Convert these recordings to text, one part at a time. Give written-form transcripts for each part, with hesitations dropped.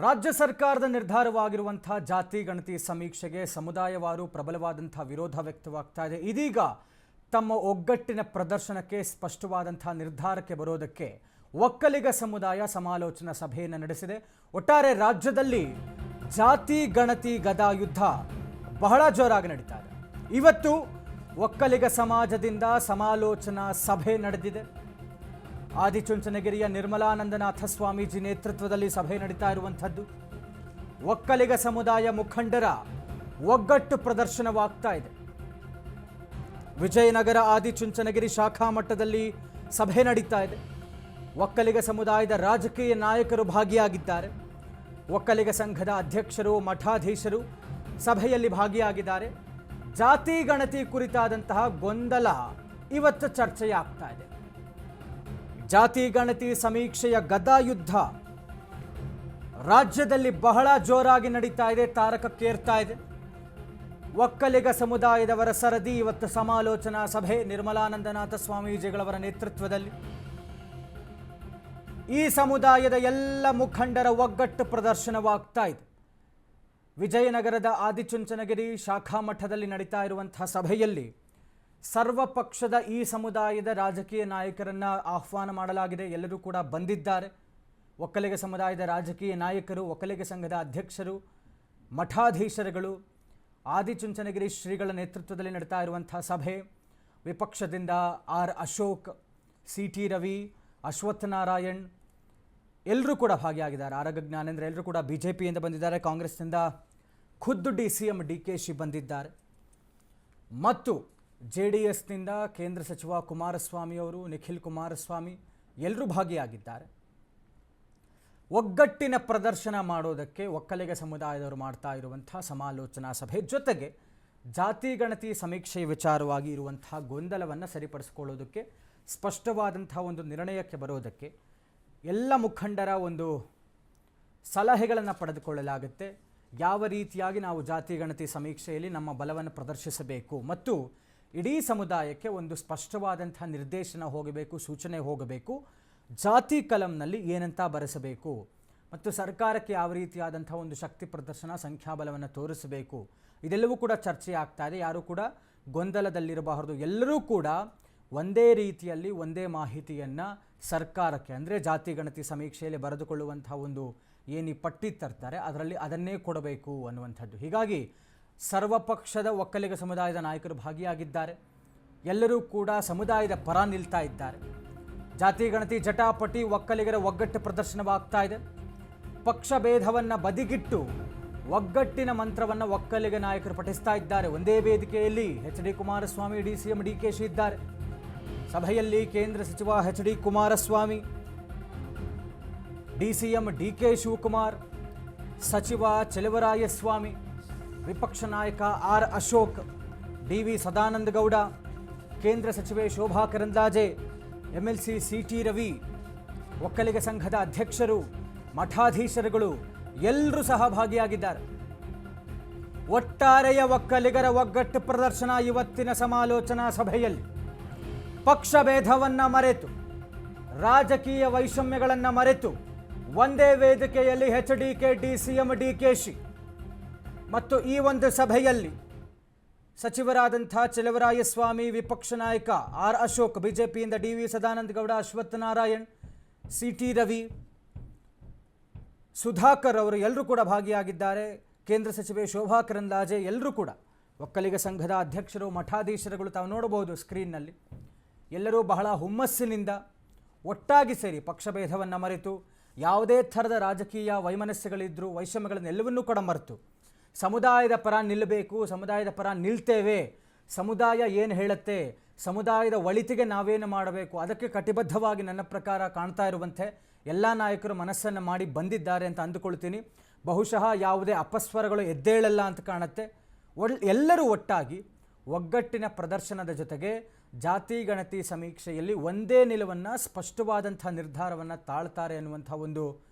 ರಾಜ್ಯ ಸರ್ಕಾರದ ನಿರ್ಧಾರವಾಗಿರುವಂತಹ ಜಾತಿ ಗಣತಿ ಸಮೀಕ್ಷೆಗೆ ಸಮುದಾಯವಾರು ಪ್ರಬಲವಾದಂತಹ ವಿರೋಧ ವ್ಯಕ್ತವಾಗ್ತಾ ಇದೆ. ಇದೀಗ ತಮ್ಮ ಒಗ್ಗಟ್ಟಿನ ಪ್ರದರ್ಶನಕ್ಕೆ ಸ್ಪಷ್ಟವಾದಂತಹ ನಿರ್ಧಾರಕ್ಕೆ ಬರೋದಕ್ಕೆ ಒಕ್ಕಲಿಗ ಸಮುದಾಯ ಸಮಾಲೋಚನಾ ಸಭೆಯನ್ನು ನಡೆಸಿದೆ. ಒಟ್ಟಾರೆ ರಾಜ್ಯದಲ್ಲಿ ಜಾತಿ ಗಣತಿ ಗದಾಯುದ್ಧ ಬಹಳ ಜೋರಾಗಿ ನಡೀತಾ ಇದೆ. ಇವತ್ತು ಒಕ್ಕಲಿಗ ಸಮಾಜದಿಂದ ಸಮಾಲೋಚನಾ ಸಭೆ ನಡೆದಿದೆ. ಆದಿಚುಂಚನಗಿರಿಯ ನಿರ್ಮಲಾನಂದನಾಥ ಸ್ವಾಮೀಜಿ ನೇತೃತ್ವದಲ್ಲಿ ಸಭೆ ನಡೀತಾ ಇರುವಂಥದ್ದು. ಒಕ್ಕಲಿಗ ಸಮುದಾಯ ಮುಖಂಡರ ಒಗ್ಗಟ್ಟು ಪ್ರದರ್ಶನವಾಗ್ತಾ ಇದೆ. ವಿಜಯನಗರ ಆದಿಚುಂಚನಗಿರಿ ಶಾಖಾ ಮಟ್ಟದಲ್ಲಿ ಸಭೆ ನಡೀತಾ ಇದೆ. ಒಕ್ಕಲಿಗ ಸಮುದಾಯದ ರಾಜಕೀಯ ನಾಯಕರು ಭಾಗಿಯಾಗಿದ್ದಾರೆ. ಒಕ್ಕಲಿಗ ಸಂಘದ ಅಧ್ಯಕ್ಷರು, ಮಠಾಧೀಶರು ಸಭೆಯಲ್ಲಿ ಭಾಗಿಯಾಗಿದ್ದಾರೆ. ಜಾತಿ ಗಣತಿ ಕುರಿತಾದಂತಹ ಗೊಂದಲ ಇವತ್ತು ಚರ್ಚೆಯಾಗ್ತಾ ಇದೆ. ಜಾತಿ ಗಣತಿ ಸಮೀಕ್ಷೆಯ ಗದಾಯುದ್ಧ ರಾಜ್ಯದಲ್ಲಿ ಬಹಳ ಜೋರಾಗಿ ನಡೀತಾ ಇದೆ, ತಾರಕಕ್ಕೇರ್ತಾ ಇದೆ. ಒಕ್ಕಲಿಗ ಸಮುದಾಯದವರ ಸರದಿ ಇವತ್ತು ಸಮಾಲೋಚನಾ ಸಭೆ ನಿರ್ಮಲಾನಂದನಾಥ ಸ್ವಾಮೀಜಿಗಳವರ ನೇತೃತ್ವದಲ್ಲಿ. ಈ ಸಮುದಾಯದ ಎಲ್ಲ ಮುಖಂಡರ ಒಗ್ಗಟ್ಟು ಪ್ರದರ್ಶನವಾಗ್ತಾ ಇದೆ. ವಿಜಯನಗರದ ಆದಿಚುಂಚನಗಿರಿ ಶಾಖಾ ಮಠದಲ್ಲಿ ನಡೀತಾ ಇರುವಂತಹ ಸಭೆಯಲ್ಲಿ ಸರ್ವಪಕ್ಷದ ಈ ಸಮುದಾಯದ ರಾಜಕೀಯ ನಾಯಕರನ್ನು ಆಹ್ವಾನ ಮಾಡಲಾಗಿದೆ. ಎಲ್ಲರೂ ಕೂಡ ಬಂದಿದ್ದಾರೆ. ಒಕ್ಕಲಿಗ ಸಮುದಾಯದ ರಾಜಕೀಯ ನಾಯಕರು, ಒಕ್ಕಲಿಗ ಸಂಘದ ಅಧ್ಯಕ್ಷರು, ಮಠಾಧೀಶರುಗಳು, ಆದಿಚುಂಚನಗಿರಿ ಶ್ರೀಗಳ ನೇತೃತ್ವದಲ್ಲಿ ನಡೀತಾ ಇರುವಂಥ ಸಭೆ. ವಿಪಕ್ಷದಿಂದ R Ashok, C T Ravi, Ashwathnarayan ಎಲ್ಲರೂ ಕೂಡ ಭಾಗಿಯಾಗಿದ್ದಾರೆ. ಆರಗ ಜ್ಞಾನೇಂದ್ರ ಎಲ್ಲರೂ ಕೂಡ ಬಿಜೆಪಿಯಿಂದ ಬಂದಿದ್ದಾರೆ. ಕಾಂಗ್ರೆಸ್ನಿಂದ ಖುದ್ದು DCM DKಶಿ ಬಂದಿದ್ದಾರೆ. ಮತ್ತು JDSನಿಂದ ಕೇಂದ್ರ ಸಚಿವ ಕುಮಾರಸ್ವಾಮಿ ಅವರು, ನಿಖಿಲ್ ಕುಮಾರಸ್ವಾಮಿ ಎಲ್ಲರೂ ಭಾಗಿಯಾಗಿದ್ದಾರೆ. ಒಗ್ಗಟ್ಟಿನ ಪ್ರದರ್ಶನ ಮಾಡೋದಕ್ಕೆ ಒಕ್ಕಲಿಗ ಸಮುದಾಯದವರು ಮಾಡ್ತಾ ಇರುವಂಥ ಸಮಾಲೋಚನಾ ಸಭೆ ಜೊತೆಗೆ ಜಾತಿ ಗಣತಿ ಸಮೀಕ್ಷೆ ವಿಚಾರವಾಗಿ ಇರುವಂಥ ಗೊಂದಲವನ್ನು ಸರಿಪಡಿಸಿಕೊಳ್ಳೋದಕ್ಕೆ, ಸ್ಪಷ್ಟವಾದಂಥ ಒಂದು ನಿರ್ಣಯಕ್ಕೆ ಬರೋದಕ್ಕೆ ಎಲ್ಲ ಮುಖಂಡರ ಒಂದು ಸಲಹೆಗಳನ್ನು ಪಡೆದುಕೊಳ್ಳಲಾಗುತ್ತೆ. ಯಾವ ರೀತಿಯಾಗಿ ನಾವು ಜಾತಿ ಗಣತಿ ಸಮೀಕ್ಷೆಯಲ್ಲಿ ನಮ್ಮ ಬಲವನ್ನು ಪ್ರದರ್ಶಿಸಬೇಕು ಮತ್ತು ಇಡೀ ಸಮುದಾಯಕ್ಕೆ ಒಂದು ಸ್ಪಷ್ಟವಾದಂಥ ನಿರ್ದೇಶನ ಹೋಗಬೇಕು, ಸೂಚನೆ ಹೋಗಬೇಕು. ಜಾತಿ ಕಲಂನಲ್ಲಿ ಏನಂತ ಬರೆಸಬೇಕು ಮತ್ತು ಸರ್ಕಾರಕ್ಕೆ ಯಾವ ರೀತಿಯಾದಂಥ ಒಂದು ಶಕ್ತಿ ಪ್ರದರ್ಶನ, ಸಂಖ್ಯಾಬಲವನ್ನು ತೋರಿಸಬೇಕು, ಇದೆಲ್ಲವೂ ಕೂಡ ಚರ್ಚೆ ಆಗ್ತಾ ಇದೆ. ಯಾರೂ ಕೂಡ ಗೊಂದಲದಲ್ಲಿರಬಾರದು. ಎಲ್ಲರೂ ಕೂಡ ಒಂದೇ ರೀತಿಯಲ್ಲಿ ಒಂದೇ ಮಾಹಿತಿಯನ್ನು ಸರ್ಕಾರಕ್ಕೆ, ಅಂದರೆ ಜಾತಿ ಗಣತಿ ಸಮೀಕ್ಷೆಯಲ್ಲಿ ಬರೆದುಕೊಳ್ಳುವಂಥ ಒಂದು ಏನು ಪಟ್ಟಿ ತರ್ತಾರೆ ಅದರಲ್ಲಿ ಅದನ್ನೇ ಕೊಡಬೇಕು ಅನ್ನುವಂಥದ್ದು. ಹೀಗಾಗಿ ಸರ್ವಪಕ್ಷದ ಒಕ್ಕಲಿಗ ಸಮುದಾಯದ ನಾಯಕರು ಭಾಗಿಯಾಗಿದ್ದಾರೆ. ಎಲ್ಲರೂ ಕೂಡ ಸಮುದಾಯದ ಪರ ನಿಲ್ತಾ ಇದ್ದಾರೆ. ಜಾತಿ ಗಣತಿ ಜಟಾಪಟಿ ಒಕ್ಕಲಿಗರ ಒಗ್ಗಟ್ಟು ಪ್ರದರ್ಶನವಾಗ್ತಾ ಇದೆ. ಪಕ್ಷ ಭೇದವನ್ನು ಬದಿಗಿಟ್ಟು ಒಗ್ಗಟ್ಟಿನ ಮಂತ್ರವನ್ನು ಒಕ್ಕಲಿಗ ನಾಯಕರು ಪಠಿಸ್ತಾ ಇದ್ದಾರೆ. ಒಂದೇ ವೇದಿಕೆಯಲ್ಲಿ HD ಕುಮಾರಸ್ವಾಮಿ, DCM DKಶಿ ಇದ್ದಾರೆ. ಸಭೆಯಲ್ಲಿ ಕೇಂದ್ರ ಸಚಿವ HD Kumaraswamy, DCM DK Shivakumar, ಸಚಿವ ಚೆಲುವರಾಯಸ್ವಾಮಿ, ವಿಪಕ್ಷ ನಾಯಕ ಆರ್ ಅಶೋಕ್, DV ಸದಾನಂದ ಗೌಡ, ಕೇಂದ್ರ ಸಚಿವೆ ಶೋಭಾ ಕರಂದ್ಲಾಜೆ, MLC CT ರವಿ, ಒಕ್ಕಲಿಗ ಸಂಘದ ಅಧ್ಯಕ್ಷರು, ಮಠಾಧೀಶರುಗಳು ಎಲ್ಲರೂ ಸಹ ಭಾಗಿಯಾಗಿದ್ದಾರೆ. ಒಟ್ಟಾರೆಯ ಒಕ್ಕಲಿಗರ ಒಗ್ಗಟ್ಟು ಪ್ರದರ್ಶನ ಇವತ್ತಿನ ಸಮಾಲೋಚನಾ ಸಭೆಯಲ್ಲಿ ಪಕ್ಷ ಭೇದವನ್ನು ಮರೆತು, ರಾಜಕೀಯ ವೈಷಮ್ಯಗಳನ್ನು ಮರೆತು ಒಂದೇ ವೇದಿಕೆಯಲ್ಲಿ HDK DCM DKಶಿ ಮತ್ತು ಈ ಒಂದು ಸಭೆಯಲ್ಲಿ ಸಚಿವರಾದಂಥ ಚೆಲುವರಾಯಸ್ವಾಮಿ, ವಿಪಕ್ಷ ನಾಯಕ ಆರ್ ಅಶೋಕ್, ಬಿಜೆಪಿಯಿಂದ DV ಸದಾನಂದ ಗೌಡ, ಅಶ್ವತ್ಥನಾರಾಯಣ್, CT ರವಿ, ಸುಧಾಕರ್ ಅವರು ಎಲ್ಲರೂ ಕೂಡ ಭಾಗಿಯಾಗಿದ್ದಾರೆ. ಕೇಂದ್ರ ಸಚಿವೆ ಶೋಭಾ ಕರಂದ್ಲಾಜೆ ಎಲ್ಲರೂ ಕೂಡ ಒಕ್ಕಲಿಗ ಸಂಘದ ಅಧ್ಯಕ್ಷರು, ಮಠಾಧೀಶರುಗಳು ತಾವು ನೋಡಬಹುದು ಸ್ಕ್ರೀನ್ನಲ್ಲಿ. ಎಲ್ಲರೂ ಬಹಳ ಹುಮ್ಮಸ್ಸಿನಿಂದ ಒಟ್ಟಾಗಿ ಸೇರಿ ಪಕ್ಷಭೇದವನ್ನು ಮರೆತು, ಯಾವುದೇ ಥರದ ರಾಜಕೀಯ ವೈಮನಸ್ಯಗಳಿದ್ದರೂ ವೈಷಮ್ಯಗಳನ್ನೆಲ್ಲವನ್ನೂ ಕೂಡ ಮರೆತು ಸಮುದಾಯದ ಪರ ನಿಲ್ಲಬೇಕು, ಸಮುದಾಯದ ಪರ ನಿಲ್ತೇವೆ, ಸಮುದಾಯ ಏನು ಹೇಳುತ್ತೆ, ಸಮುದಾಯದ ಒಳಿತಿಗೆ ನಾವೇನು ಮಾಡಬೇಕು ಅದಕ್ಕೆ ಕಟಿಬದ್ಧವಾಗಿ ನನ್ನ ಪ್ರಕಾರ ಕಾಣ್ತಾ ಇರುವಂತೆ ಎಲ್ಲ ನಾಯಕರು ಮನಸ್ಸನ್ನು ಮಾಡಿ ಬಂದಿದ್ದಾರೆ ಅಂತ ಅಂದುಕೊಳ್ತೀನಿ. ಬಹುಶಃ ಯಾವುದೇ ಅಪಸ್ವರಗಳು ಎದ್ದೇಳಲ್ಲ ಅಂತ ಕಾಣುತ್ತೆ. ಎಲ್ಲರೂ ಒಟ್ಟಾಗಿ ಒಗ್ಗಟ್ಟಿನ ಪ್ರದರ್ಶನದ ಜೊತೆಗೆ ಜಾತಿ ಗಣತಿ ಸಮೀಕ್ಷೆಯಲ್ಲಿ ಒಂದೇ ನಿಲುವನ್ನು, ಸ್ಪಷ್ಟವಾದಂಥ ನಿರ್ಧಾರವನ್ನು ತಾಳ್ತಾರೆ ಅನ್ನುವಂಥ ಒಂದು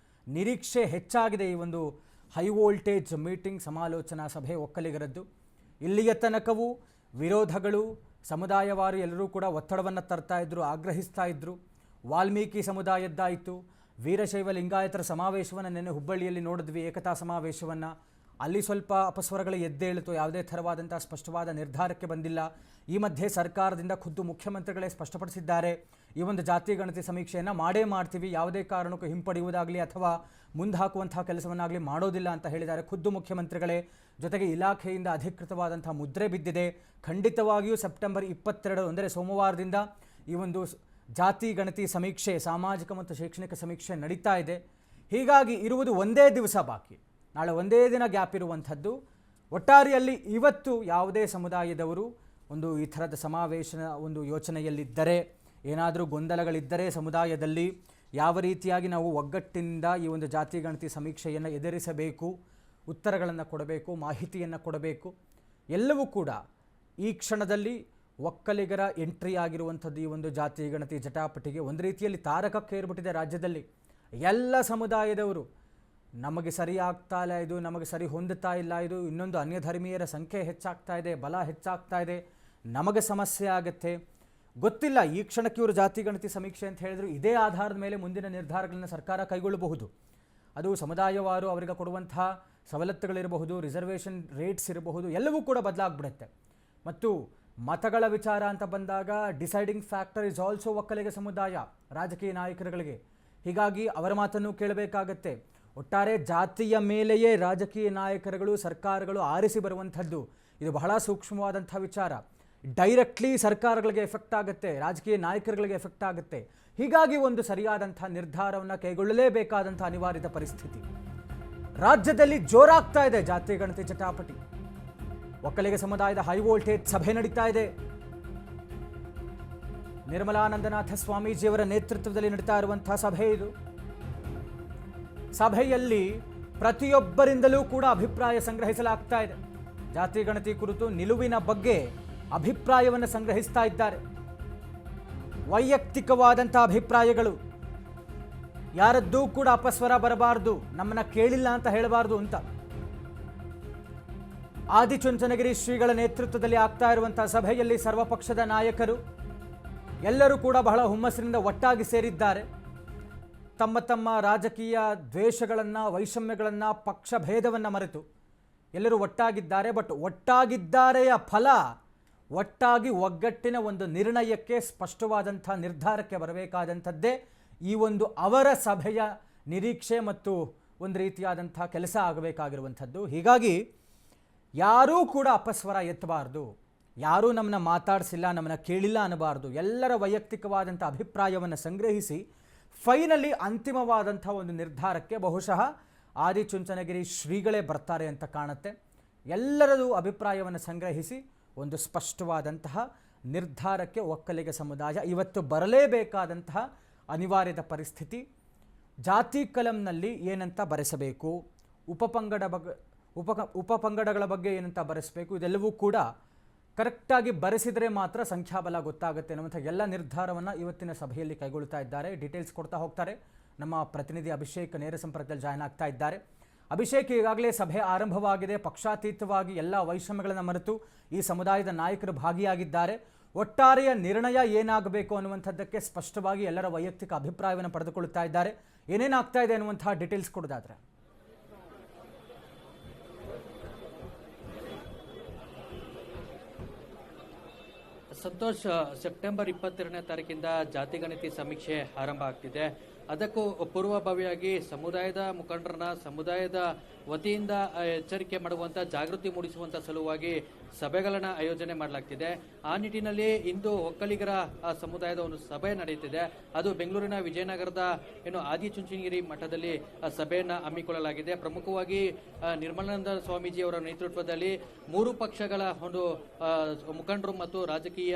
ನಿರೀಕ್ಷೆ ಹೆಚ್ಚಾಗಿದೆ. ಈ ಒಂದು ಹೈ ವೋಲ್ಟೇಜ್ ಮೀಟಿಂಗ್, ಸಮಾಲೋಚನಾ ಸಭೆ ಒಕ್ಕಲಿಗರದ್ದು. ಇಲ್ಲಿಯ ತನಕವೂ ವಿರೋಧಗಳು, ಸಮುದಾಯವಾರು ಎಲ್ಲರೂ ಕೂಡ ಒತ್ತಡವನ್ನು ತರ್ತಾ ಇದ್ದರು, ಆಗ್ರಹಿಸ್ತಾ ಇದ್ದರು. ವಾಲ್ಮೀಕಿ ಸಮುದಾಯದ್ದಾಯಿತು, ವೀರಶೈವ ಲಿಂಗಾಯತರ ಸಮಾವೇಶವನ್ನು ನಿನ್ನೆ ಹುಬ್ಬಳ್ಳಿಯಲ್ಲಿ ನೋಡಿದ್ವಿ, ಏಕತಾ ಸಮಾವೇಶವನ್ನು. ಅಲ್ಲಿ ಸ್ವಲ್ಪ ಅಪಸ್ವರಗಳು ಎದ್ದೇಳಿತು, ಯಾವುದೇ ಥರವಾದಂಥ ಸ್ಪಷ್ಟವಾದ ನಿರ್ಧಾರಕ್ಕೆ ಬಂದಿಲ್ಲ. ಈ ಮಧ್ಯೆ ಸರ್ಕಾರದಿಂದ ಖುದ್ದು ಮುಖ್ಯಮಂತ್ರಿಗಳೇ ಸ್ಪಷ್ಟಪಡಿಸಿದ್ದಾರೆ, ಈ ಒಂದು ಜಾತಿ ಗಣತಿ ಸಮೀಕ್ಷೆಯನ್ನು ಮಾಡೇ ಮಾಡ್ತೀವಿ, ಯಾವುದೇ ಕಾರಣಕ್ಕೂ ಹಿಂಪಡೆಯುವುದಾಗಲಿ ಅಥವಾ ಮುಂದೆ ಹಾಕುವಂಥ ಕೆಲಸವನ್ನಾಗಲಿ ಮಾಡೋದಿಲ್ಲ ಅಂತ ಹೇಳಿದ್ದಾರೆ ಖುದ್ದು ಮುಖ್ಯಮಂತ್ರಿಗಳೇ. ಜೊತೆಗೆ ಇಲಾಖೆಯಿಂದ ಅಧಿಕೃತವಾದಂಥ ಮುದ್ರೆ ಬಿದ್ದಿದೆ. ಖಂಡಿತವಾಗಿಯೂ ಸೆಪ್ಟೆಂಬರ್ 22 ಅಂದರೆ ಸೋಮವಾರದಿಂದ ಈ ಒಂದು ಜಾತಿ ಗಣತಿ ಸಮೀಕ್ಷೆ, ಸಾಮಾಜಿಕ ಮತ್ತು ಶೈಕ್ಷಣಿಕ ಸಮೀಕ್ಷೆ ನಡೀತಾ ಇದೆ. ಹೀಗಾಗಿ ಇರುವುದು ಒಂದೇ ದಿವಸ ಬಾಕಿ, ನಾಳೆ ಒಂದೇ ದಿನ ಗ್ಯಾಪ್ ಇರುವಂಥದ್ದು. ಒಟ್ಟಾರೆಯಲ್ಲಿ ಇವತ್ತು ಯಾವುದೇ ಸಮುದಾಯದವರು ಒಂದು ಈ ಥರದ ಸಮಾವೇಶನ ಒಂದು ಯೋಚನೆಯಲ್ಲಿದ್ದರೆ, ಏನಾದರೂ ಗೊಂದಲಗಳಿದ್ದರೆ ಸಮುದಾಯದಲ್ಲಿ, ಯಾವ ರೀತಿಯಾಗಿ ನಾವು ಒಗ್ಗಟ್ಟಿನಿಂದ ಈ ಒಂದು ಜಾತಿ ಗಣತಿ ಸಮೀಕ್ಷೆಯನ್ನು ಎದುರಿಸಬೇಕು, ಉತ್ತರಗಳನ್ನು ಕೊಡಬೇಕು, ಮಾಹಿತಿಯನ್ನು ಕೊಡಬೇಕು, ಎಲ್ಲವೂ ಕೂಡ ಈ ಕ್ಷಣದಲ್ಲಿ ಒಕ್ಕಲಿಗರ ಎಂಟ್ರಿ ಆಗಿರುವಂಥದ್ದು ಈ ಒಂದು ಜಾತಿ ಗಣತಿ ಜಟಾಪಟಿಗೆ ಒಂದು ರೀತಿಯಲ್ಲಿ ತಾರಕಕ್ಕೆ ಏರ್ಬಿಟ್ಟಿದೆ ರಾಜ್ಯದಲ್ಲಿ. ಎಲ್ಲ ಸಮುದಾಯದವರು ನಮಗೆ ಸರಿ ಆಗ್ತಾ ಇಲ್ಲ ಇದು, ನಮಗೆ ಸರಿ ಹೊಂದುತ್ತಾ ಇಲ್ಲ ಇದು, ಇನ್ನೊಂದು ಅನ್ಯಧರ್ಮೀಯರ ಸಂಖ್ಯೆ ಹೆಚ್ಚಾಗ್ತಾ ಇದೆ, ಬಲ ಹೆಚ್ಚಾಗ್ತಾ ಇದೆ, ನಮಗೆ ಸಮಸ್ಯೆ ಆಗುತ್ತೆ, ಗೊತ್ತಿಲ್ಲ. ಈ ಕ್ಷಣಕ್ಕೆ ಇವರು ಜಾತಿ ಗಣತಿ ಸಮೀಕ್ಷೆ ಅಂತ ಹೇಳಿದ್ರು, ಇದೇ ಆಧಾರದ ಮೇಲೆ ಮುಂದಿನ ನಿರ್ಧಾರಗಳನ್ನು ಸರ್ಕಾರ ಕೈಗೊಳ್ಳಬಹುದು. ಅದು ಸಮುದಾಯವಾರು ಅವರಿಗೆ ಕೊಡುವಂಥ ಸವಲತ್ತುಗಳಿರಬಹುದು, ರಿಸರ್ವೇಷನ್ ರೇಟ್ಸ್ ಇರಬಹುದು, ಎಲ್ಲವೂ ಕೂಡ ಬದಲಾಗ್ಬಿಡುತ್ತೆ. ಮತ್ತು ಮತಗಳ ವಿಚಾರ ಅಂತ ಬಂದಾಗ deciding factor is also Vokkaliga ಸಮುದಾಯ, ರಾಜಕೀಯ ನಾಯಕರುಗಳಿಗೆ. ಹೀಗಾಗಿ ಅವರ ಮಾತನ್ನು ಕೇಳಬೇಕಾಗತ್ತೆ. ಒಟ್ಟಾರೆ ಜಾತಿಯ ಮೇಲೆಯೇ ರಾಜಕೀಯ ನಾಯಕರುಗಳು, ಸರ್ಕಾರಗಳು ಆರಿಸಿ ಬರುವಂಥದ್ದು, ಇದು ಬಹಳ ಸೂಕ್ಷ್ಮವಾದಂಥ ವಿಚಾರ. ಡೈರೆಕ್ಟ್ಲಿ ಸರ್ಕಾರಗಳಿಗೆ ಎಫೆಕ್ಟ್ ಆಗುತ್ತೆ, ರಾಜಕೀಯ ನಾಯಕರುಗಳಿಗೆ ಎಫೆಕ್ಟ್ ಆಗುತ್ತೆ. ಹೀಗಾಗಿ ಒಂದು ಸರಿಯಾದಂಥ ನಿರ್ಧಾರವನ್ನು ಕೈಗೊಳ್ಳಲೇಬೇಕಾದಂಥ ಅನಿವಾರ್ಯದ ಪರಿಸ್ಥಿತಿ ರಾಜ್ಯದಲ್ಲಿ ಜೋರಾಗ್ತಾ ಇದೆ. ಜಾತಿ ಗಣತಿ ಜಟಾಪಟಿ, ಒಕ್ಕಲಿಗ ಸಮುದಾಯದ ಹೈ ವೋಲ್ಟೇಜ್ ಸಭೆ ನಡೀತಾ ಇದೆ. ನಿರ್ಮಲಾನಂದನಾಥ ಸ್ವಾಮೀಜಿಯವರ ನೇತೃತ್ವದಲ್ಲಿ ನಡೀತಾ ಇರುವಂತಹ ಸಭೆ ಇದು. ಸಭೆಯಲ್ಲಿ ಪ್ರತಿಯೊಬ್ಬರಿಂದಲೂ ಕೂಡ ಅಭಿಪ್ರಾಯ ಸಂಗ್ರಹಿಸಲಾಗ್ತಾ ಇದೆ. ಜಾತಿ ಗಣತಿ ಕುರಿತು ನಿಲುವಿನ ಬಗ್ಗೆ ಅಭಿಪ್ರಾಯವನ್ನು ಸಂಗ್ರಹಿಸ್ತಾ ಇದ್ದಾರೆ. ವೈಯಕ್ತಿಕವಾದಂಥ ಅಭಿಪ್ರಾಯಗಳು, ಯಾರದ್ದೂ ಕೂಡ ಅಪಸ್ವರ ಬರಬಾರ್ದು, ನಮ್ಮನ್ನ ಕೇಳಿಲ್ಲ ಅಂತ ಹೇಳಬಾರ್ದು ಅಂತ ಆದಿಚುಂಚನಗಿರಿ ಶ್ರೀಗಳ ನೇತೃತ್ವದಲ್ಲಿ ಆಗ್ತಾ ಇರುವಂತಹ ಸಭೆಯಲ್ಲಿ ಸರ್ವಪಕ್ಷದ ನಾಯಕರು ಎಲ್ಲರೂ ಕೂಡ ಬಹಳ ಹುಮ್ಮಸ್ಸಿನಿಂದ ಒಟ್ಟಾಗಿ ಸೇರಿದ್ದಾರೆ. ತಮ್ಮ ತಮ್ಮ ರಾಜಕೀಯ ದ್ವೇಷಗಳನ್ನು, ವೈಷಮ್ಯಗಳನ್ನು, ಪಕ್ಷ ಭೇದವನ್ನು ಮರೆತು ಎಲ್ಲರೂ ಒಟ್ಟಾಗಿದ್ದಾರೆ. ಬಟ್ ಒಟ್ಟಾಗಿದ್ದಾರೆಯ ಫಲ ಒಟ್ಟಾಗಿ ಒಗ್ಗಟ್ಟಿನ ಒಂದು ನಿರ್ಣಯಕ್ಕೆ, ಸ್ಪಷ್ಟವಾದಂಥ ನಿರ್ಧಾರಕ್ಕೆ ಬರಬೇಕಾದಂಥದ್ದೇ ಈ ಒಂದು ಅವರ ಸಭೆಯ ನಿರೀಕ್ಷೆ ಮತ್ತು ಒಂದು ರೀತಿಯಾದಂಥ ಕೆಲಸ ಆಗಬೇಕಾಗಿರುವಂಥದ್ದು. ಹೀಗಾಗಿ ಯಾರೂ ಕೂಡ ಅಪಸ್ವರ ಎತ್ತಬಾರ್ದು, ಯಾರೂ ನಮ್ಮನ್ನ ಮಾತಾಡಿಸಿಲ್ಲ, ನಮ್ಮನ್ನ ಕೇಳಿಲ್ಲ ಅನ್ನಬಾರ್ದು. ಎಲ್ಲರ ವೈಯಕ್ತಿಕವಾದಂಥ ಅಭಿಪ್ರಾಯವನ್ನು ಸಂಗ್ರಹಿಸಿ ಫೈನಲಿ ಅಂತಿಮವಾದಂಥ ಒಂದು ನಿರ್ಧಾರಕ್ಕೆ ಬಹುಶಃ ಆದಿಚುಂಚನಗಿರಿ ಶ್ರೀಗಳೇ ಬರ್ತಾರೆ ಅಂತ ಕಾಣುತ್ತೆ. ಎಲ್ಲರದು ಅಭಿಪ್ರಾಯವನ್ನು ಸಂಗ್ರಹಿಸಿ ಒಂದು ಸ್ಪಷ್ಟವಾದಂತಹ ನಿರ್ಧಾರಕ್ಕೆ ಒಕ್ಕಲಿಗ ಸಮುದಾಯ ಇವತ್ತು ಬರಲೇಬೇಕಾದಂತಹ ಅನಿವಾರ್ಯದ ಪರಿಸ್ಥಿತಿ. ಜಾತಿ ಕಲಂನಲ್ಲಿ ಏನಂತ ಬರೆಸಬೇಕು, ಉಪಪಂಗಡಗಳ ಬಗ್ಗೆ ಏನಂತ ಬರೆಸಬೇಕು, ಇದೆಲ್ಲವೂ ಕೂಡ ಕರೆಕ್ಟಾಗಿ ಬರೆಸಿದರೆ ಮಾತ್ರ ಸಂಖ್ಯಾಬಲ ಗೊತ್ತಾಗುತ್ತೆ ಅನ್ನುವಂಥ ಎಲ್ಲ ನಿರ್ಧಾರವನ್ನು ಇವತ್ತಿನ ಸಭೆಯಲ್ಲಿ ಕೈಗೊಳ್ತಾ ಇದ್ದಾರೆ. ಡೀಟೇಲ್ಸ್ ಕೊಡ್ತಾ ಹೋಗ್ತಾರೆ ನಮ್ಮ ಪ್ರತಿನಿಧಿ ಅಭಿಷೇಕ್, ನೇರ ಸಂಪರ್ಕದಲ್ಲಿ ಜಾಯ್ನ್ ಆಗ್ತಾ ಇದ್ದಾರೆ. ಅಭಿಷೇಕ್, ಈಗಾಗಲೇ ಸಭೆ ಆರಂಭವಾಗಿದೆ. ಪಕ್ಷಾತೀತವಾಗಿ ಎಲ್ಲ ವೈಷಮ್ಯಗಳನ್ನು ಮರೆತು ಈ ಸಮುದಾಯದ ನಾಯಕರು ಭಾಗಿಯಾಗಿದ್ದಾರೆ. ಒಟ್ಟಾರೆಯ ನಿರ್ಣಯ ಏನಾಗಬೇಕು ಅನ್ನುವಂಥದ್ದಕ್ಕೆ ಸ್ಪಷ್ಟವಾಗಿ ಎಲ್ಲರ ವೈಯಕ್ತಿಕ ಅಭಿಪ್ರಾಯವನ್ನು ಪಡೆದುಕೊಳ್ಳುತ್ತಾ ಇದ್ದಾರೆ. ಏನೇನಾಗ್ತಾ ಇದೆ ಅನ್ನುವಂತಹ ಡೀಟೇಲ್ಸ್ ಕೊಡೋದಾದ್ರೆ. ಸಂತೋಷ್, ಸೆಪ್ಟೆಂಬರ್ 22ನೇ ತಾರೀಕಿಂದ ಜಾತಿ ಗಣತಿ ಸಮೀಕ್ಷೆ ಆರಂಭ ಆಗ್ತಿದೆ. ಅದಕ್ಕೂ ಪೂರ್ವಭಾವಿಯಾಗಿ ಸಮುದಾಯದ ಮುಖಂಡರನ್ನ ಸಮುದಾಯದ ವತಿಯಿಂದ ಎಚ್ಚರಿಕೆ ಮಾಡುವಂಥ, ಜಾಗೃತಿ ಮೂಡಿಸುವಂಥ ಸಲುವಾಗಿ ಸಭೆಗಳನ್ನು ಆಯೋಜನೆ ಮಾಡಲಾಗ್ತಿದೆ. ಆ ನಿಟ್ಟಿನಲ್ಲಿ ಇಂದು ಒಕ್ಕಲಿಗರ ಸಮುದಾಯದ ಒಂದು ಸಭೆ ನಡೆಯುತ್ತಿದೆ. ಅದು ಬೆಂಗಳೂರಿನ ವಿಜಯನಗರದ ಆದಿಚುಂಚನಗಿರಿ ಮಠದಲ್ಲಿ ಸಭೆಯನ್ನು ಹಮ್ಮಿಕೊಳ್ಳಲಾಗಿದೆ. ಪ್ರಮುಖವಾಗಿ ನಿರ್ಮಲಾನಂದ ಸ್ವಾಮೀಜಿಯವರ ನೇತೃತ್ವದಲ್ಲಿ 3 ಪಕ್ಷಗಳ ಒಂದು ಮುಖಂಡರು ಮತ್ತು ರಾಜಕೀಯ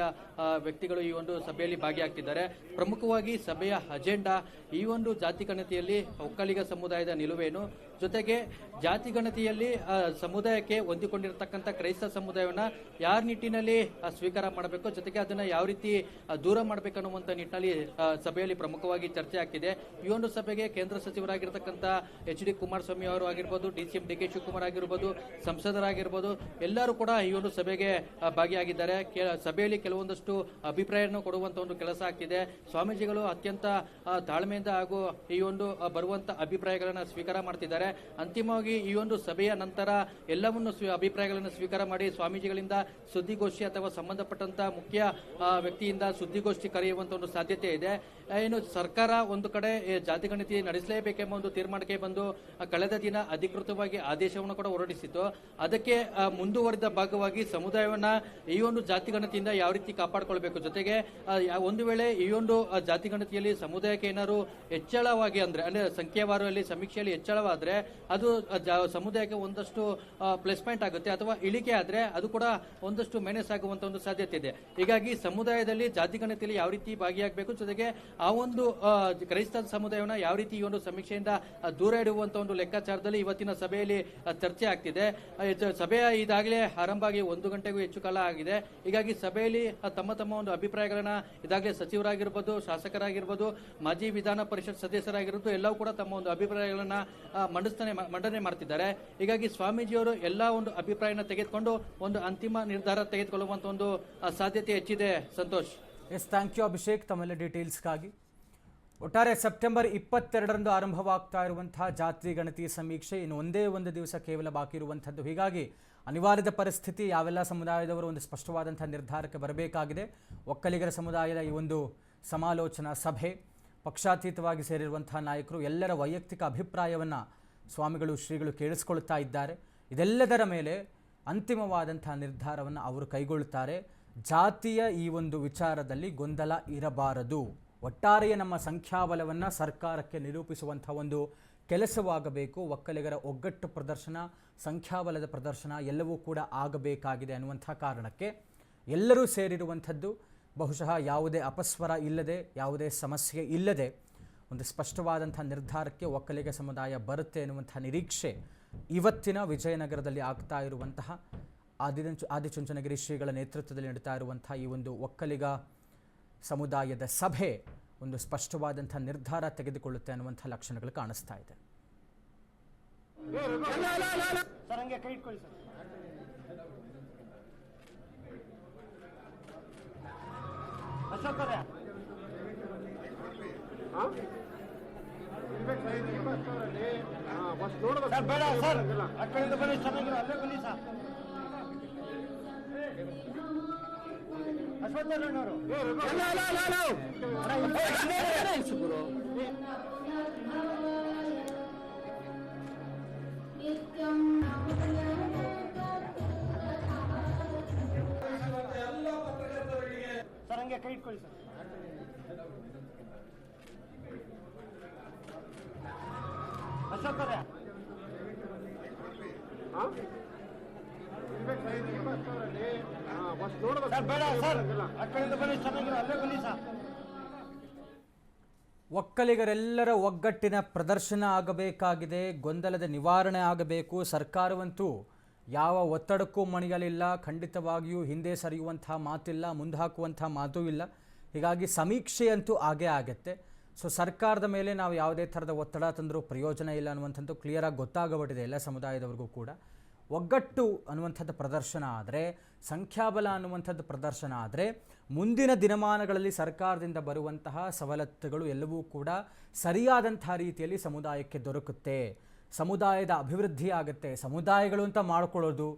ವ್ಯಕ್ತಿಗಳು ಈ ಒಂದು ಸಭೆಯಲ್ಲಿ ಭಾಗಿಯಾಗ್ತಿದ್ದಾರೆ. ಪ್ರಮುಖವಾಗಿ ಸಭೆಯ ಅಜೆಂಡಾ ಈ ಒಂದು ಜಾತಿ ಗಣತಿಯಲ್ಲಿ ಒಕ್ಕಲಿಗ ಸಮುದಾಯದ ನಿಲುವೇನು, ಜೊತೆಗೆ ಜಾತಿ ಗಣತಿಯಲ್ಲಿ ಸಮುದಾಯಕ್ಕೆ ಹೊಂದಿಕೊಂಡಿರತಕ್ಕಂಥ ಕ್ರೈಸ್ತ ಸಮುದಾಯವನ್ನ ಯಾರ ನಿಟ್ಟಿನಲ್ಲಿ ಸ್ವೀಕಾರ ಮಾಡಬೇಕು, ಜೊತೆಗೆ ಅದನ್ನ ಯಾವ ರೀತಿ ದೂರ ಮಾಡಬೇಕನ್ನುವಂಥ ನಿಟ್ಟಿನಲ್ಲಿ ಸಭೆಯಲ್ಲಿ ಪ್ರಮುಖವಾಗಿ ಚರ್ಚೆ ಆಗ್ತಿದೆ. ಈ ಒಂದು ಸಭೆಗೆ ಕೇಂದ್ರ ಸಚಿವರಾಗಿರ್ತಕ್ಕಂಥ HD ಕುಮಾರಸ್ವಾಮಿ ಅವರು ಆಗಿರ್ಬೋದು, DCM DK ಶಿವಕುಮಾರ್ ಆಗಿರ್ಬೋದು, ಸಂಸದರಾಗಿರ್ಬೋದು, ಎಲ್ಲರೂ ಕೂಡ ಈ ಒಂದು ಸಭೆಗೆ ಭಾಗಿಯಾಗಿದ್ದಾರೆ. ಸಭೆಯಲ್ಲಿ ಕೆಲವೊಂದಷ್ಟು ಅಭಿಪ್ರಾಯವನ್ನು ಕೊಡುವಂತ ಒಂದು ಕೆಲಸ ಆಗ್ತಿದೆ. ಸ್ವಾಮೀಜಿಗಳು ಅತ್ಯಂತ ತಾಳ್ಮೆಯಿಂದ ಹಾಗೂ ಈ ಒಂದು ಬರುವಂತ ಅಭಿಪ್ರಾಯಗಳನ್ನ ಸ್ವೀಕಾರ ಮಾಡ್ತಿದ್ದಾರೆ. ಅಂತಿಮವಾಗಿ ಈ ಒಂದು ಸಭೆಯ ನಂತರ ಎಲ್ಲವನ್ನು ಅಭಿಪ್ರಾಯಗಳನ್ನು ಸ್ವೀಕಾರ ಮಾಡಿ ಸ್ವಾಮೀಜಿಗಳಿಂದ ಸುದ್ದಿಗೋಷ್ಠಿ ಅಥವಾ ಸಂಬಂಧಪಟ್ಟಂತ ಮುಖ್ಯ ವ್ಯಕ್ತಿಯಿಂದ ಸುದ್ದಿಗೋಷ್ಠಿ ಕರೆಯುವಂತ ಒಂದು ಸಾಧ್ಯತೆ ಇದೆ. ಏನು ಸರ್ಕಾರ ಒಂದು ಕಡೆ ಜಾತಿ ಗಣತಿ ನಡೆಸಲೇಬೇಕೆಂಬ ಒಂದು ತೀರ್ಮಾನಕ್ಕೆ ಬಂದು ಕಳೆದ ದಿನ ಅಧಿಕೃತವಾಗಿ ಆದೇಶವನ್ನು ಕೂಡ ಹೊರಡಿಸಿತ್ತು. ಅದಕ್ಕೆ ಮುಂದುವರಿದ ಭಾಗವಾಗಿ ಸಮುದಾಯವನ್ನ ಈ ಒಂದು ಜಾತಿ ಗಣತಿಯಿಂದ ಯಾವ ರೀತಿ ಕಾಪಾಡಿಕೊಳ್ಬೇಕು, ಜೊತೆಗೆ ಒಂದು ವೇಳೆ ಈ ಒಂದು ಜಾತಿ ಗಣತಿಯಲ್ಲಿ ಸಮುದಾಯಕ್ಕೆ ಏನಾದ್ರು ಹೆಚ್ಚಳವಾಗಿ ಅಂದ್ರೆ ಸಂಖ್ಯಾವಾರಲ್ಲಿ ಸಮೀಕ್ಷೆಯಲ್ಲಿ ಹೆಚ್ಚಳವಾದ್ರೆ ಅದು ಸಮುದಾಯಕ್ಕೆ ಒಂದಷ್ಟು ಪ್ಲಸ್ ಪಾಯಿಂಟ್ ಆಗುತ್ತೆ, ಅಥವಾ ಇಳಿಕೆ ಆದ್ರೆ ಅದು ಕೂಡ ಒಂದಷ್ಟು ಮೈನಸ್ ಆಗುವಂತ ಒಂದು ಸಾಧ್ಯತೆ ಇದೆ. ಹೀಗಾಗಿ ಸಮುದಾಯದಲ್ಲಿ ಜಾತಿ ಗಣತಿಯಲ್ಲಿ ಯಾವ ರೀತಿ ಭಾಗಿಯಾಗಬೇಕು, ಜೊತೆಗೆ ಆ ಒಂದು ಕ್ರೈಸ್ತ ಸಮುದಾಯವನ್ನ ಯಾವ ರೀತಿ ಈ ಒಂದು ಸಮೀಕ್ಷೆಯಿಂದ ದೂರ ಇಡುವಂತ ಒಂದು ಲೆಕ್ಕಾಚಾರದಲ್ಲಿ ಇವತ್ತಿನ ಸಭೆಯಲ್ಲಿ ಚರ್ಚೆ ಆಗ್ತಿದೆ. ಸಭೆಯ ಇದಾಗಲೇ ಆರಂಭ ಆಗಿ 1 ಗಂಟೆಗೂ ಹೆಚ್ಚು ಕಾಲ ಆಗಿದೆ. ಹೀಗಾಗಿ ಸಭೆಯಲ್ಲಿ ತಮ್ಮ ತಮ್ಮ ಒಂದು ಅಭಿಪ್ರಾಯಗಳನ್ನ ಇದಾಗಲೇ ಸಚಿವರಾಗಿರ್ಬೋದು, ಶಾಸಕರಾಗಿರ್ಬೋದು, ಮಾಜಿ ವಿಧಾನ ಪರಿಷತ್ ಸದಸ್ಯರಾಗಿರ್ಬೋದು ಎಲ್ಲವೂ ಕೂಡ ತಮ್ಮ ಒಂದು ಅಭಿಪ್ರಾಯಗಳನ್ನ ಮಂಡನೆ ಮಾಡ್ತಿದ್ದಾರೆ. ಹೀಗಾಗಿ ಸ್ವಾಮೀಜಿಯವರು ಎಲ್ಲಾ ಒಂದು ಅಭಿಪ್ರಾಯನ ತೆಗೆದುಕೊಂಡು ಒಂದು ಅಂತಿಮ ನಿರ್ಧಾರ ತೆಗೆದುಕೊಳ್ಳುವಂತ ಒಂದು ಸಾಧ್ಯತೆ ಹೆಚ್ಚಿದೆ. Santosh. Yes, thank you Abhishek ತಮ್ಮೆಲ್ಲ ಡೀಟೇಲ್ಸ್ಗಾಗಿ. ಒಟ್ಟಾರೆ ಸೆಪ್ಟೆಂಬರ್ 22ರಂದು ಆರಂಭವಾಗ್ತಾ ಇರುವಂತಹ ಜಾತಿ ಗಣತಿ ಸಮೀಕ್ಷೆ ಇನ್ನು ಒಂದೇ ಒಂದು ದಿವಸ ಕೇವಲ ಬಾಕಿ ಇರುವಂಥದ್ದು. ಹೀಗಾಗಿ ಅನಿವಾರ್ಯದ ಪರಿಸ್ಥಿತಿ, ಯಾವೆಲ್ಲ ಸಮುದಾಯದವರು ಒಂದು ಸ್ಪಷ್ಟವಾದಂಥ ನಿರ್ಧಾರಕ್ಕೆ ಬರಬೇಕಾಗಿದೆ. ಒಕ್ಕಲಿಗರ ಸಮುದಾಯದ ಈ ಒಂದು ಸಮಾಲೋಚನಾ ಸಭೆ, ಪಕ್ಷಾತೀತವಾಗಿ ಸೇರಿರುವಂತಹ ನಾಯಕರು ಎಲ್ಲರ ವೈಯಕ್ತಿಕ ಅಭಿಪ್ರಾಯವನ್ನು ಸ್ವಾಮಿಗಳು ಶ್ರೀಗಳು ಕೇಳಿಸ್ಕೊಳ್ತಾ ಇದ್ದಾರೆ. ಇದೆಲ್ಲದರ ಮೇಲೆ ಅಂತಿಮವಾದಂಥ ನಿರ್ಧಾರವನ್ನು ಅವರು ಕೈಗೊಳ್ಳುತ್ತಾರೆ. ಜಾತಿಯ ಈ ಒಂದು ವಿಚಾರದಲ್ಲಿ ಗೊಂದಲ ಇರಬಾರದು. ಒಟ್ಟಾರೆಯ ನಮ್ಮ ಸಂಖ್ಯಾಬಲವನ್ನು ಸರ್ಕಾರಕ್ಕೆ ನಿರೂಪಿಸುವಂಥ ಒಂದು ಕೆಲಸವಾಗಬೇಕು. ಒಕ್ಕಲಿಗರ ಒಗ್ಗಟ್ಟು ಪ್ರದರ್ಶನ, ಸಂಖ್ಯಾಬಲದ ಪ್ರದರ್ಶನ ಎಲ್ಲವೂ ಕೂಡ ಆಗಬೇಕಾಗಿದೆ ಅನ್ನುವಂಥ ಕಾರಣಕ್ಕೆ ಎಲ್ಲರೂ ಸೇರಿರುವಂಥದ್ದು. ಬಹುಶಃ ಯಾವುದೇ ಅಪಸ್ವರ ಇಲ್ಲದೆ, ಯಾವುದೇ ಸಮಸ್ಯೆ ಇಲ್ಲದೆ ಒಂದು ಸ್ಪಷ್ಟವಾದಂಥ ನಿರ್ಧಾರಕ್ಕೆ ಒಕ್ಕಲಿಗ ಸಮುದಾಯ ಬರುತ್ತೆ ಎನ್ನುವಂಥ ನಿರೀಕ್ಷೆ ಇವತ್ತಿನ ವಿಜಯನಗರದಲ್ಲಿ ಆಗ್ತಾ ಇರುವಂತಹ ಆದಿಚುಂಚನಗಿರಿ ಶ್ರೀಗಳ ನೇತೃತ್ವದಲ್ಲಿ ನಡೀತಾ ಇರುವಂಥ ಈ ಒಂದು ಒಕ್ಕಲಿಗ ಸಮುದಾಯದ ಸಭೆ ಒಂದು ಸ್ಪಷ್ಟವಾದಂಥ ನಿರ್ಧಾರ ತೆಗೆದುಕೊಳ್ಳುತ್ತೆ ಅನ್ನುವಂಥ ಲಕ್ಷಣಗಳು ಕಾಣಿಸ್ತಾ ಇದೆ. ಬೇಡ ಸರ್, ಆ ಕಡೆಯಿಂದ ಬನ್ನಿ, ಚೆನ್ನಾಗಿರೋ ಅಲ್ಲೇ ಬನ್ನಿ ಸರ್. ಅಶ್ವತ್ಥನಾರಾಯಣವರು ಸರ್ ಹಂಗೆ ಕೈ ಇಟ್ಕೊಳ್ಳಿ ಸರ್. ಅಶೋಕರೇ ಬೇಡ ಸರ್, ಆ ಕಡೆಯಿಂದ ಬನ್ನಿ, ಚೆನ್ನಾಗಿರೋ ಅಲ್ಲೇ ಬನ್ನಿ ಸರ್. ಒಕ್ಕಲಿಗರೆಲ್ಲರ ಒಗ್ಗಟ್ಟಿನ ಪ್ರದರ್ಶನ ಆಗಬೇಕಾಗಿದೆ, ಗೊಂದಲದ ನಿವಾರಣೆ ಆಗಬೇಕು. ಸರ್ಕಾರವಂತೂ ಯಾವ ಒತ್ತಡಕ್ಕೂ ಮಣಿಯಲಿಲ್ಲ, ಖಂಡಿತವಾಗಿಯೂ ಹಿಂದೆ ಸರಿಯುವಂಥ ಮಾತಿಲ್ಲ, ಮುಂದೆ ಹಾಕುವಂಥ ಮಾತೂ ಇಲ್ಲ. ಹೀಗಾಗಿ ಸಮೀಕ್ಷೆಯಂತೂ ಆಗೇ ಆಗತ್ತೆ. ಸೊ ಸರ್ಕಾರದ ಮೇಲೆ ನಾವು ಯಾವುದೇ ಥರದ ಒತ್ತಡ ತಂದರೂ ಪ್ರಯೋಜನ ಇಲ್ಲ ಅನ್ನುವಂಥದ್ದು ಕ್ಲಿಯರಾಗಿ ಗೊತ್ತಾಗಬಿಟ್ಟಿದೆ ಎಲ್ಲ ಸಮುದಾಯದವ್ರಿಗೂ ಕೂಡ. ಒಗ್ಗಟ್ಟು ಅನ್ನುವಂಥದ್ದು ಪ್ರದರ್ಶನ ಆದರೆ, ಸಂಖ್ಯಾಬಲ ಅನ್ನುವಂಥದ್ದು ಪ್ರದರ್ಶನ ಆದರೆ, ಮುಂದಿನ ದಿನಮಾನಗಳಲ್ಲಿ ಸರ್ಕಾರದಿಂದ ಬರುವಂತಹ ಸವಲತ್ತುಗಳು ಎಲ್ಲವೂ ಕೂಡ ಸರಿಯಾದಂಥ ರೀತಿಯಲ್ಲಿ ಸಮುದಾಯಕ್ಕೆ ದೊರಕುತ್ತೆ. ಸಮುದಾಯದ ಅಭಿವೃದ್ಧಿ ಆಗುತ್ತೆ. ಸಮುದಾಯಗಳು ಅಂತ ಮಾಡ್ಕೊಳ್ಳೋದು,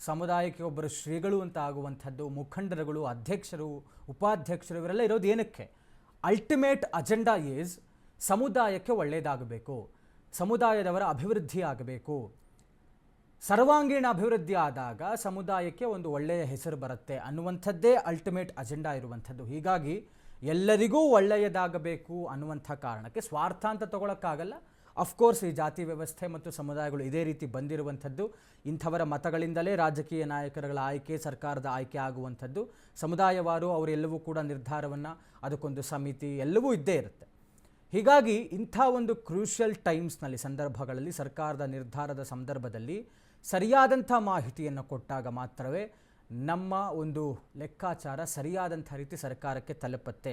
ಸಮುದಾಯಕ್ಕೆ ಒಬ್ಬರು ಶ್ರೀಗಳು ಅಂತ ಆಗುವಂಥದ್ದು, ಮುಖಂಡರುಗಳು, ಅಧ್ಯಕ್ಷರು, ಉಪಾಧ್ಯಕ್ಷರು ಇವರೆಲ್ಲ ಇರೋದು ಏನಕ್ಕೆ? ಅಲ್ಟಿಮೇಟ್ ಅಜೆಂಡಾ ಈಸ್ ಸಮುದಾಯಕ್ಕೆ ಒಳ್ಳೆಯದಾಗಬೇಕು, ಸಮುದಾಯದವರ ಅಭಿವೃದ್ಧಿ ಆಗಬೇಕು. ಸರ್ವಾಂಗೀಣ ಅಭಿವೃದ್ಧಿ ಆದಾಗ ಸಮುದಾಯಕ್ಕೆ ಒಂದು ಒಳ್ಳೆಯ ಹೆಸರು ಬರುತ್ತೆ ಅನ್ನುವಂಥದ್ದೇ ಅಲ್ಟಿಮೇಟ್ ಅಜೆಂಡಾ ಇರುವಂಥದ್ದು. ಹೀಗಾಗಿ ಎಲ್ಲರಿಗೂ ಒಳ್ಳೆಯದಾಗಬೇಕು ಅನ್ನುವಂಥ ಕಾರಣಕ್ಕೆ ಸ್ವಾರ್ಥ ಅಂತ ತಗೊಳ್ಳೋಕ್ಕಾಗಲ್ಲ. ಅಫ್ಕೋರ್ಸ್ ಈ ಜಾತಿ ವ್ಯವಸ್ಥೆ ಮತ್ತು ಸಮುದಾಯಗಳು ಇದೇ ರೀತಿ ಬಂದಿರುವಂಥದ್ದು. ಇಂಥವರ ಮತಗಳಿಂದಲೇ ರಾಜಕೀಯ ನಾಯಕರುಗಳ ಆಯ್ಕೆ, ಸರ್ಕಾರದ ಆಯ್ಕೆ ಆಗುವಂಥದ್ದು. ಸಮುದಾಯವಾರು ಅವರೆಲ್ಲವೂ ಕೂಡ ನಿರ್ಧಾರವನ್ನು, ಅದಕ್ಕೊಂದು ಸಮಿತಿ ಎಲ್ಲವೂ ಇದ್ದೇ ಇರುತ್ತೆ. ಹೀಗಾಗಿ ಇಂಥ ಒಂದು ಕ್ರೂಷಿಯಲ್ ಟೈಮ್ಸ್ನಲ್ಲಿ ಸಂದರ್ಭಗಳಲ್ಲಿ ಸರ್ಕಾರದ ನಿರ್ಧಾರದ ಸಂದರ್ಭದಲ್ಲಿ ಸರಿಯಾದಂಥ ಮಾಹಿತಿಯನ್ನು ಕೊಟ್ಟಾಗ ಮಾತ್ರವೇ ನಮ್ಮ ಒಂದು ಲೆಕ್ಕಾಚಾರ ಸರಿಯಾದಂಥ ರೀತಿ ಸರ್ಕಾರಕ್ಕೆ ತಲುಪುತ್ತೆ.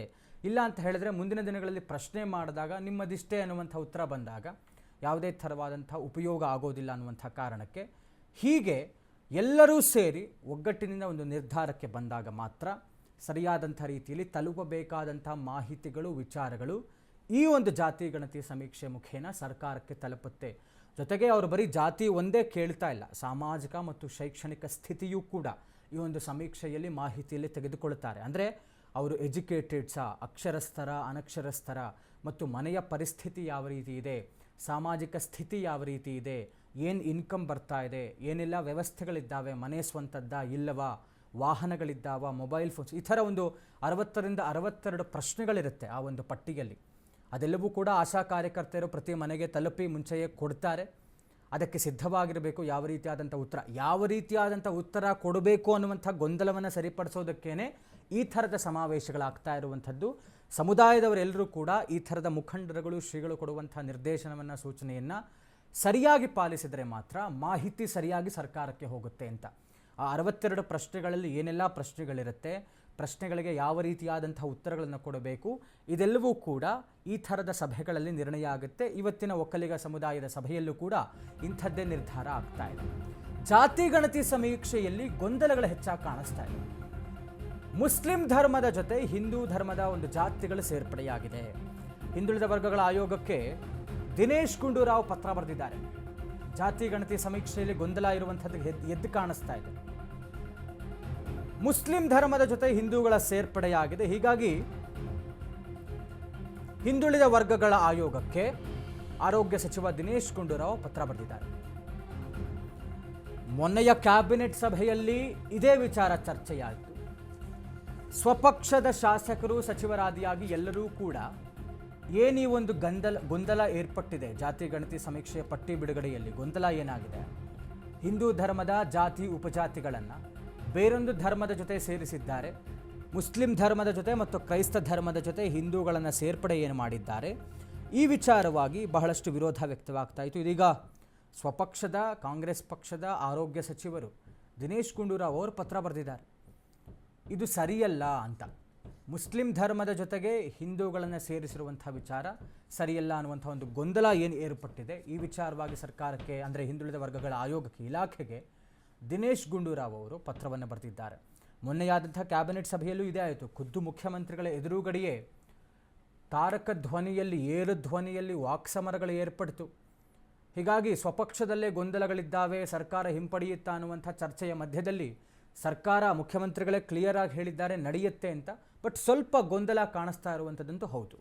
ಇಲ್ಲ ಅಂತ ಹೇಳಿದ್ರೆ ಮುಂದಿನ ದಿನಗಳಲ್ಲಿ ಪ್ರಶ್ನೆ ಮಾಡಿದಾಗ ನಿಮ್ಮದಿಷ್ಟೇ ಅನ್ನುವಂಥ ಉತ್ತರ ಬಂದಾಗ ಯಾವುದೇ ಥರವಾದಂಥ ಉಪಯೋಗ ಆಗೋದಿಲ್ಲ ಅನ್ನುವಂಥ ಕಾರಣಕ್ಕೆ ಹೀಗೆ ಎಲ್ಲರೂ ಸೇರಿ ಒಗ್ಗಟ್ಟಿನಿಂದ ಒಂದು ನಿರ್ಧಾರಕ್ಕೆ ಬಂದಾಗ ಮಾತ್ರ ಸರಿಯಾದಂಥ ರೀತಿಯಲ್ಲಿ ತಲುಪಬೇಕಾದಂಥ ಮಾಹಿತಿಗಳು, ವಿಚಾರಗಳು ಈ ಒಂದು ಜಾತಿ ಗಣತಿ ಸಮೀಕ್ಷೆ ಮುಖೇನ ಸರ್ಕಾರಕ್ಕೆ ತಲುಪುತ್ತೆ. ಜೊತೆಗೆ ಅವರು ಬರೀ ಜಾತಿ ಒಂದೇ ಕೇಳ್ತಾ ಇಲ್ಲ, ಸಾಮಾಜಿಕ ಮತ್ತು ಶೈಕ್ಷಣಿಕ ಸ್ಥಿತಿಯೂ ಕೂಡ ಈ ಒಂದು ಸಮೀಕ್ಷೆಯಲ್ಲಿ ಮಾಹಿತಿಯಲ್ಲಿ ತೆಗೆದುಕೊಳ್ತಾರೆ. ಅಂದರೆ ಅವರು ಎಜುಕೇಟೆಡ್ಸಾ, ಅಕ್ಷರಸ್ಥರ, ಅನಕ್ಷರಸ್ಥರ, ಮತ್ತು ಮನೆಯ ಪರಿಸ್ಥಿತಿ ಯಾವ ರೀತಿ ಇದೆ, ಸಾಮಾಜಿಕ ಸ್ಥಿತಿ ಯಾವ ರೀತಿ ಇದೆ, ಏನು ಇನ್ಕಮ್ ಬರ್ತಾ ಇದೆ, ಏನೆಲ್ಲ ವ್ಯವಸ್ಥೆಗಳಿದ್ದಾವೆ, ಮನೆ ಸ್ವಂತದ್ದ ಇಲ್ಲವಾ, ವಾಹನಗಳಿದ್ದಾವ, ಮೊಬೈಲ್ ಫೋನ್ಸ್, ಈ ಥರ ಒಂದು 60ರಿಂದ 62 ಪ್ರಶ್ನೆಗಳಿರುತ್ತೆ ಆ ಒಂದು ಪಟ್ಟಿಯಲ್ಲಿ. ಅದೆಲ್ಲವೂ ಕೂಡ ಆಶಾ ಕಾರ್ಯಕರ್ತರು ಪ್ರತಿ ಮನೆಗೆ ತಲುಪಿ ಮುಂಚೆಯೇ ಕೊಡ್ತಾರೆ. ಅದಕ್ಕೆ ಸಿದ್ಧವಾಗಿರಬೇಕು. ಯಾವ ರೀತಿಯಾದಂಥ ಉತ್ತರ ಕೊಡಬೇಕು ಅನ್ನುವಂಥ ಗೊಂದಲವನ್ನು ಸರಿಪಡಿಸೋದಕ್ಕೇ ಈ ಥರದ ಸಮಾವೇಶಗಳಾಗ್ತಾ ಇರುವಂಥದ್ದು. ಸಮುದಾಯದವರೆಲ್ಲರೂ ಕೂಡ ಈ ಥರದ ಮುಖಂಡರುಗಳು, ಶ್ರೀಗಳು ಕೊಡುವಂಥ ನಿರ್ದೇಶನವನ್ನು, ಸೂಚನೆಯನ್ನು ಸರಿಯಾಗಿ ಪಾಲಿಸಿದರೆ ಮಾತ್ರ ಮಾಹಿತಿ ಸರಿಯಾಗಿ ಸರ್ಕಾರಕ್ಕೆ ಹೋಗುತ್ತೆ ಅಂತ. ಆ 62 ಪ್ರಶ್ನೆಗಳಲ್ಲಿ ಏನೆಲ್ಲ ಪ್ರಶ್ನೆಗಳಿರುತ್ತೆ, ಪ್ರಶ್ನೆಗಳಿಗೆ ಯಾವ ರೀತಿಯಾದಂಥ ಉತ್ತರಗಳನ್ನು ಕೊಡಬೇಕು, ಇದೆಲ್ಲವೂ ಕೂಡ ಈ ಥರದ ಸಭೆಗಳಲ್ಲಿ ನಿರ್ಣಯ ಆಗುತ್ತೆ. ಇವತ್ತಿನ ಒಕ್ಕಲಿಗ ಸಮುದಾಯದ ಸಭೆಯಲ್ಲೂ ಕೂಡ ಇಂಥದ್ದೇ ನಿರ್ಧಾರ ಆಗ್ತಾ ಇದೆ. ಜಾತಿ ಗಣತಿ ಸಮೀಕ್ಷೆಯಲ್ಲಿ ಗೊಂದಲಗಳು ಹೆಚ್ಚಾಗಿ ಕಾಣಿಸ್ತಾ ಇದೆ. ಮುಸ್ಲಿಂ ಧರ್ಮದ ಜೊತೆ ಹಿಂದೂ ಧರ್ಮದ ಒಂದು ಜಾತಿಗಳು ಸೇರ್ಪಡೆಯಾಗಿದೆ. ಹಿಂದುಳಿದ ವರ್ಗಗಳ ಆಯೋಗಕ್ಕೆ ದಿನೇಶ್ ಗುಂಡೂರಾವ್ ಪತ್ರ ಬರೆದಿದ್ದಾರೆ. ಜಾತಿ ಗಣತಿ ಸಮೀಕ್ಷೆಯಲ್ಲಿ ಗೊಂದಲ ಇರುವಂಥದ್ದು ಎದ್ದು ಕಾಣಿಸ್ತಾ ಇದೆ. ಮುಸ್ಲಿಂ ಧರ್ಮದ ಜೊತೆ ಹಿಂದೂಗಳ ಸೇರ್ಪಡೆಯಾಗಿದೆ. ಹೀಗಾಗಿ ಹಿಂದುಳಿದ ವರ್ಗಗಳ ಆಯೋಗಕ್ಕೆ ಆರೋಗ್ಯ ಸಚಿವ ದಿನೇಶ್ ಗುಂಡೂರಾವ್ ಪತ್ರ ಬರೆದಿದ್ದಾರೆ. ಮೊನ್ನೆಯ ಕ್ಯಾಬಿನೆಟ್ ಸಭೆಯಲ್ಲಿ ಇದೇ ವಿಚಾರ ಚರ್ಚೆಯಾಯಿತು. ಸ್ವಪಕ್ಷದ ಶಾಸಕರು, ಸಚಿವರಾದಿಯಾಗಿ ಎಲ್ಲರೂ ಕೂಡ ಈ ಒಂದು ಗೊಂದಲ ಏರ್ಪಟ್ಟಿದೆ. ಜಾತಿ ಗಣತಿ ಸಮೀಕ್ಷೆಯ ಪಟ್ಟಿ ಬಿಡುಗಡೆಯಲ್ಲಿ ಗೊಂದಲ ಏನಾಗಿದೆ, ಹಿಂದೂ ಧರ್ಮದ ಜಾತಿ ಉಪಜಾತಿಗಳನ್ನು ಬೇರೊಂದು ಧರ್ಮದ ಜೊತೆ ಸೇರಿಸಿದ್ದಾರೆ, ಮುಸ್ಲಿಂ ಧರ್ಮದ ಜೊತೆ ಮತ್ತು ಕ್ರೈಸ್ತ ಧರ್ಮದ ಜೊತೆ ಹಿಂದೂಗಳನ್ನು ಸೇರ್ಪಡೆ ಏನು ಮಾಡಿದ್ದಾರೆ, ಈ ವಿಚಾರವಾಗಿ ಬಹಳಷ್ಟು ವಿರೋಧ ವ್ಯಕ್ತವಾಗ್ತಾ ಇತ್ತು. ಇದೀಗ ಸ್ವಪಕ್ಷದ ಕಾಂಗ್ರೆಸ್ ಪಕ್ಷದ ಆರೋಗ್ಯ ಸಚಿವರು ದಿನೇಶ್ ಗುಂಡೂರಾವ್ ಅವರು ಪತ್ರ ಬರೆದಿದ್ದಾರೆ. ಇದು ಸರಿಯಲ್ಲ ಅಂತ, ಮುಸ್ಲಿಂ ಧರ್ಮದ ಜೊತೆಗೆ ಹಿಂದೂಗಳನ್ನು ಸೇರಿಸಿರುವಂಥ ವಿಚಾರ ಸರಿಯಲ್ಲ ಅನ್ನುವಂಥ ಒಂದು ಗೊಂದಲ ಏನು ಏರ್ಪಟ್ಟಿದೆ, ಈ ವಿಚಾರವಾಗಿ ಸರ್ಕಾರಕ್ಕೆ, ಅಂದರೆ ಹಿಂದುಳಿದ ವರ್ಗಗಳ ಆಯೋಗಕ್ಕೆ, ಇಲಾಖೆಗೆ ದಿನೇಶ್ ಗುಂಡೂರಾವ್ ಅವರು ಪತ್ರವನ್ನು ಬರೆದಿದ್ದಾರೆ. ಮೊನ್ನೆಯಾದಂಥ ಕ್ಯಾಬಿನೆಟ್ ಸಭೆಯಲ್ಲೂ ಇದೇ ಆಯಿತು. ಖುದ್ದು ಮುಖ್ಯಮಂತ್ರಿಗಳ ಎದುರುಗಡೆಯೇ ತಾರಕ ಧ್ವನಿಯಲ್ಲಿ, ಏರು ಧ್ವನಿಯಲ್ಲಿ ವಾಕ್ಸಮರಗಳು ಏರ್ಪಡಿತು. ಹೀಗಾಗಿ ಸ್ವಪಕ್ಷದಲ್ಲೇ ಗೊಂದಲಗಳಿದ್ದಾವೆ, ಸರ್ಕಾರ ಹಿಂಪಡೆಯುತ್ತಾ ಅನ್ನುವಂಥ ಚರ್ಚೆಯ ಮಧ್ಯದಲ್ಲಿ ಸರ್ಕಾರ, ಮುಖ್ಯಮಂತ್ರಿಗಳೇ ಕ್ಲಿಯರ್ ಆಗಿ ಹೇಳಿದ್ದಾರೆ ನಡೆಯುತ್ತೆ ಅಂತ. ಬಟ್ ಸ್ವಲ್ಪ ಗೊಂದಲ ಕಾಣಿಸ್ತಾ ಇರುವಂಥದ್ದಂತೂ ಹೌದು.